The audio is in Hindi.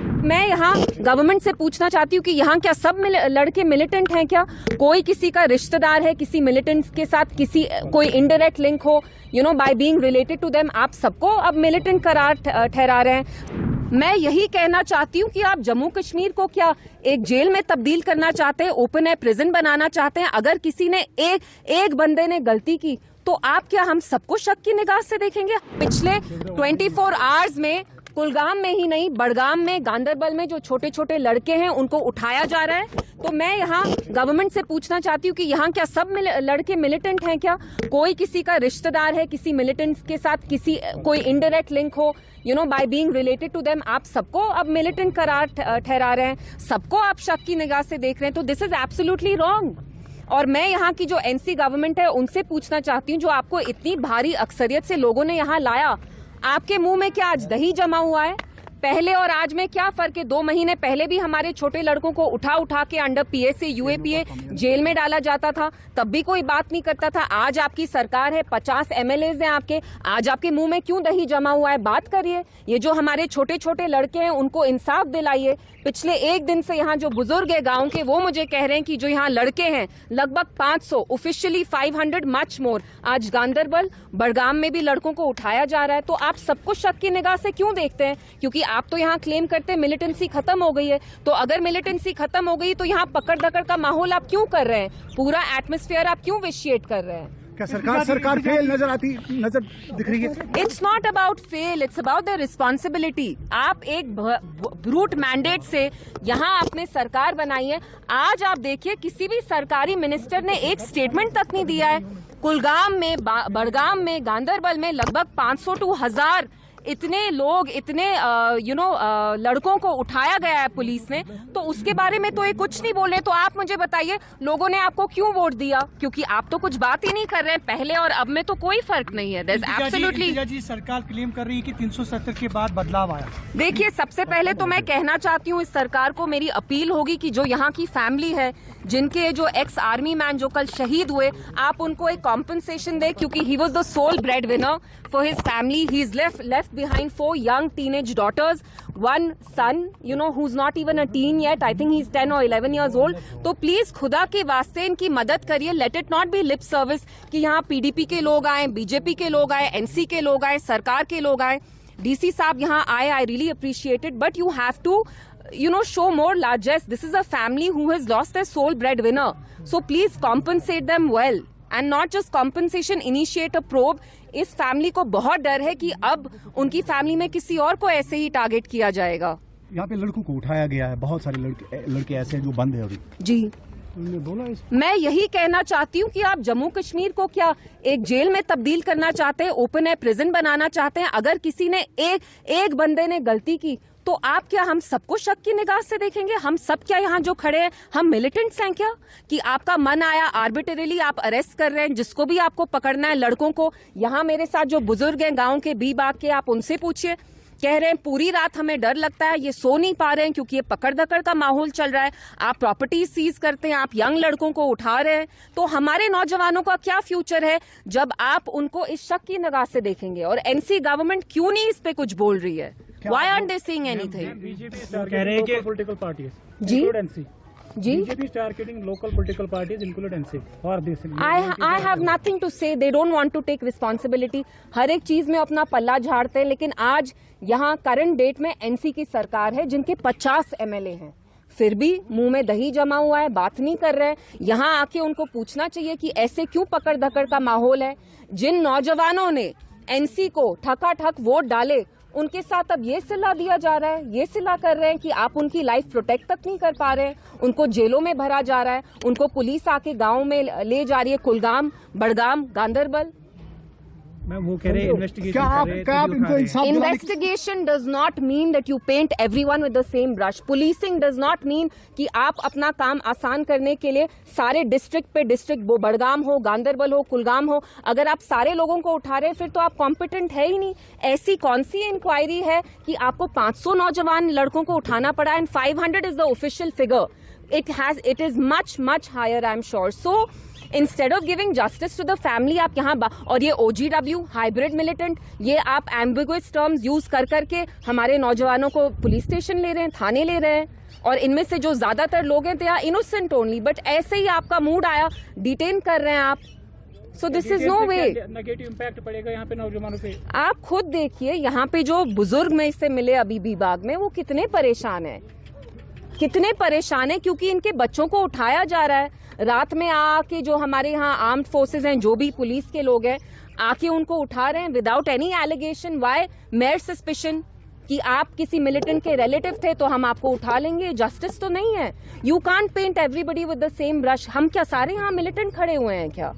मैं यहाँ गवर्नमेंट से पूछना चाहती हूँ कि यहाँ क्या सब लड़के मिलिटेंट हैं क्या? कोई किसी का रिश्तेदार है किसी मिलिटेंट के साथ, किसी कोई इनडायरेक्ट लिंक हो, by being related to them, आप सबको अब मिलिटेंट करार ठहरा रहे हैं। मैं यही कहना चाहती हूँ कि आप जम्मू कश्मीर को क्या एक जेल में तब्दील करना चाहते हैं, ओपन एयर प्रिजन बनाना चाहते हैं? अगर किसी ने एक बंदे ने गलती की तो आप क्या हम सबको शक की निगाह से देखेंगे? पिछले 24 आवर्स में कुलगाम में ही नहीं, बड़गाम में, गांदरबल में जो छोटे छोटे लड़के हैं उनको उठाया जा रहा है। तो मैं यहाँ गवर्नमेंट से पूछना चाहती हूँ कि यहाँ क्या सब लड़के मिलिटेंट हैं क्या? कोई किसी का रिश्तेदार है किसी मिलिटेंट के साथ, किसी कोई इनडायरेक्ट लिंक हो, by being related to them, आप सबको अब मिलिटेंट करार ठहरा रहे हैं, सबको आप शक की निगाह से देख रहे हैं। तो दिस इज एब्सोल्युटली रॉन्ग। और मैं यहाँ की जो एनसी गवर्नमेंट है उनसे पूछना चाहती हूँ, जो आपको इतनी भारी अक्सरियत से लोगों ने यहाँ लाया, आपके मुंह में क्या आज दही जमा हुआ है? पहले और आज में क्या फर्क है? 2 महीने पहले भी हमारे छोटे लड़कों को उठा के अंडर पीएसए यूएपीए जेल में डाला जाता था, तब भी कोई बात नहीं करता था। आज आपकी सरकार है, 50 एमएलएज हैं आपके, आज आपके मुंह में क्यों दही जमा हुआ है? बात करिए। ये जो हमारे छोटे छोटे लड़के हैं उनको इंसाफ दिलाइए। पिछले एक दिन से यहाँ जो बुजुर्ग है गाँव के, वो मुझे कह रहे हैं कि जो यहाँ लड़के हैं लगभग 500, ऑफिशियली 500 मच मोर, आज गांदरबल बड़गाम में भी लड़कों को उठाया जा रहा है। तो आप सबको शक की निगाह से क्यों देखते हैं? क्योंकि आप तो यहाँ क्लेम करते हैं मिलिटेंसी खत्म हो गई है। तो अगर मिलिटेंसी खत्म हो गई तो यहाँ पकड़ दकड़ का माहौल आप क्यों कर रहे हैं? पूरा एटमॉस्फेयर आप क्यों विशिएट कर रहे हैं? क्या सरकार फेल नजर दिख रही है? It's not about fail, it's about the responsibility. आप एक ब्रूट मैंडेट से यहाँ आपने सरकार बनाई है। आज आप देखिए किसी भी सरकारी मिनिस्टर ने एक स्टेटमेंट तक नहीं दिया है। कुलगाम में, बड़गाम में, गांदरबल में लगभग 500 to 1000 इतने लोग, इतने लड़कों को उठाया गया है पुलिस ने, तो उसके बारे में तो ये कुछ नहीं बोल रहे। तो आप मुझे बताइए, लोगों ने आपको क्यों वोट दिया? क्योंकि आप तो कुछ बात ही नहीं कर रहे हैं। पहले और अब में तो कोई फर्क नहीं है। एब्सोल्युटली सरकार क्लेम कर रही है कि 370 के बाद बदलाव आया। देखिए, सबसे पहले तो मैं कहना चाहती हूँ इस सरकार को, मेरी अपील होगी कि जो यहाँ की फैमिली है, जिनके जो एक्स आर्मी मैन जो कल शहीद हुए, आप उनको एक कॉम्पनसेशन दे, क्योंकि he was the sole bread winner for his family. He is left behind 4 young teenage daughters, one son, who's not even a teen yet. I think he's 10 or 11 years old. तो प्लीज खुदा के वास्ते इनकी मदद करिए। Let it not B lib service कि यहाँ पीडीपी के लोग आए, बीजेपी के लोग आए, एनसी के लोग आए, सरकार के लोग आए, डीसी साहब यहाँ आए। I really appreciate it, but you have to show more largesse. This is a family who has lost their sole breadwinner. So please compensate them well. And not just compensation, initiate a probe. इस फैमिली को बहुत डर है कि अब उनकी फैमिली में किसी और को ऐसे ही टारगेट किया जाएगा। यहाँ पे लड़कों को उठाया गया है, बहुत सारे लड़के ऐसे हैं जो बंद है अभी। जी, मैं यही कहना चाहती हूँ कि आप जम्मू कश्मीर को क्या एक जेल में तब्दील करना चाहते हैं, ओपन एयर प्रिजन बनाना चाहते हैं? अगर किसी ने एक बंदे ने गलती की तो आप क्या हम सबको शक की निगाह से देखेंगे? हम सब क्या यहाँ जो खड़े हैं हम मिलिटेंट्स हैं क्या? कि आपका मन आया आर्बिट्रेरली आप अरेस्ट कर रहे हैं जिसको भी आपको पकड़ना है, लड़कों को। यहाँ मेरे साथ जो बुजुर्ग हैं गांव के, बी बाग के, आप उनसे पूछिए, कह रहे हैं पूरी रात हमें डर लगता है, ये सो नहीं पा रहे हैं क्योंकि ये पकड़ दकड़ का माहौल चल रहा है। आप प्रॉपर्टी सीज करते हैं, आप यंग लड़कों को उठा रहे हैं, तो हमारे नौजवानों का क्या फ्यूचर है जब आप उनको इस शक की निगाह से देखेंगे? और एनसी गवर्नमेंट क्यों नहीं इस पे कुछ बोल रही है? Why aren't they saying anything? कह रहे हैं कि political parties, ji ji, BJP is targeting local political parties, include NC, or this. I have nothing to say. They don't want to take responsibility. हर एक चीज में अपना पल्ला झाड़ते हैं। लेकिन आज यहाँ करंट डेट में एनसी की सरकार है जिनके 50 एमएलए हैं, फिर भी मुंह में दही जमा हुआ है, बात नहीं कर रहे हैं। यहाँ आके उनको पूछना चाहिए कि ऐसे क्यों पकड़ धकड़ का माहौल है? जिन नौजवानों ने एनसी को ठकाठक वोट डाले, उनके साथ अब ये सिला दिया जा रहा है, ये सिला कर रहे हैं कि आप उनकी लाइफ प्रोटेक्ट तक नहीं कर पा रहे हैं, उनको जेलों में भरा जा रहा है, उनको पुलिस आके गांव में ले जा रही है, कुलगाम, बड़गाम, गांदरबल। मैम वो कह रहे हैं investigation does not mean that you paint everyone with the same brush. Policing does not mean कि आप अपना काम आसान करने के लिए सारे डिस्ट्रिक्ट पे डिस्ट्रिक्ट, वो बड़गाम हो, गांदरबल हो, कुलगाम हो, अगर आप सारे लोगों को उठा रहे हैं फिर तो आप कॉम्पिटेंट है ही नहीं। ऐसी कौन सी इंक्वायरी है कि आपको 500 नौजवान लड़कों को उठाना पड़ा? And 500 is the official figure. It is much higher, I'm sure. So instead of giving justice to the family आप यहाँ और ये OGW हाइब्रिड मिलिटेंट, ये आप एम्बिगुअस टर्म्स यूज कर करके हमारे नौजवानों को पुलिस स्टेशन ले रहे हैं, थाने ले रहे हैं, और इनमें से जो ज्यादातर लोग हैं they are innocent only, but ऐसे ही आपका मूड आया डिटेन कर रहे हैं आप। So this is no way. Negative impact पड़ेगा यहाँ पे नौजवानों पे। आप खुद देखिए यहाँ पे जो बुजुर्ग में से मिले अभी भी बाग में, वो कितने परेशान हैं, कितने परेशान हैं, क्योंकि इनके बच्चों को उठाया जा रहा है रात में आके। जो हमारे यहाँ आर्म्ड फोर्सेज हैं, जो भी पुलिस के लोग हैं, आके उनको उठा रहे हैं without any allegation. By mere suspicion कि आप किसी मिलिटेंट के रिलेटिव थे तो हम आपको उठा लेंगे। जस्टिस तो नहीं है। You can't paint everybody with the same brush. हम क्या सारे यहाँ मिलिटेंट खड़े हुए हैं क्या?